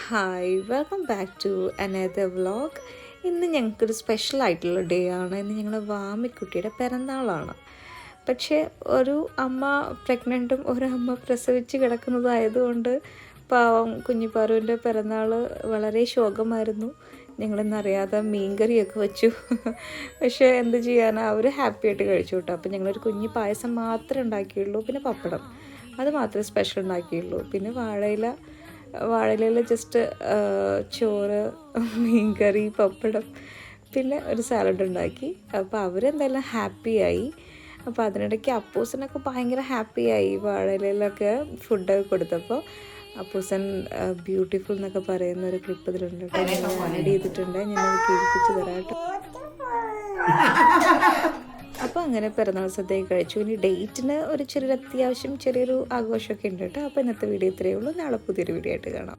Hi welcome back to another vlog. ഇന്ന് ഞങ്ങൾക്കൊരു special ആയിട്ടുള്ള ഡേ ആണ്. ഇന്ന് ഞങ്ങളുടെ വാമിക്കുട്ടിയുടെ പിറന്നാളാണ്. പക്ഷേ ഒരു അമ്മ പ്രഗ്നൻറ്റും ഒരു അമ്മ പ്രസവിച്ച് കിടക്കുന്നതായതുകൊണ്ട് പാവം കുഞ്ഞിപ്പാറുവിൻ്റെ പിറന്നാൾ വളരെ ശോകമായിരുന്നു. ഞങ്ങളിന്നറിയാതെ മീൻകറിയൊക്കെ വെച്ചു. പക്ഷേ എന്ത് ചെയ്യാനാണ്, അവർ ഹാപ്പി ആയിട്ട് കഴിച്ചു കേട്ടോ. അപ്പോൾ ഞങ്ങളൊരു കുഞ്ഞി പായസം മാത്രമേ ഉണ്ടാക്കിയുള്ളൂ, പിന്നെ പപ്പടം അത് മാത്രമേ സ്പെഷ്യൽ ഉണ്ടാക്കിയുള്ളൂ. പിന്നെ വാഴയിലയിൽ ജസ്റ്റ് ചോറ്, മീൻകറി, പപ്പടം, പിന്നെ ഒരു സാലഡ് ഉണ്ടാക്കി. അപ്പോൾ അവരെന്തായാലും ഹാപ്പിയായി. അപ്പോൾ അതിനിടയ്ക്ക് അപ്പൂസനൊക്കെ ഭയങ്കര ഹാപ്പിയായി വാഴയിലയിലൊക്കെ ഫുഡൊക്കെ കൊടുത്തപ്പോൾ. അപ്പൂസൻ ബ്യൂട്ടിഫുൾ എന്നൊക്കെ പറയുന്ന ഒരു ക്ലിപ്പ് ഇതിലുണ്ട് കേട്ടോ. ഞാൻ ആഡ് ചെയ്തിട്ടുണ്ട്, ഞാനത് കേൾപ്പിച്ച് തരാം കേട്ടോ. അപ്പോൾ അങ്ങനെ പിറന്നാൾ സദ്യയൊക്കെ കഴിച്ചു. ഇനി ഡേറ്റിന് ഒരു ചെറിയൊരു ആഘോഷമൊക്കെ ഉണ്ട് കേട്ടോ. അപ്പോൾ ഇന്നത്തെ വീഡിയോ ഇത്രയേ ഉള്ളൂ. നാളെ പുതിയൊരു വീഡിയോ ആയിട്ട് കാണാം.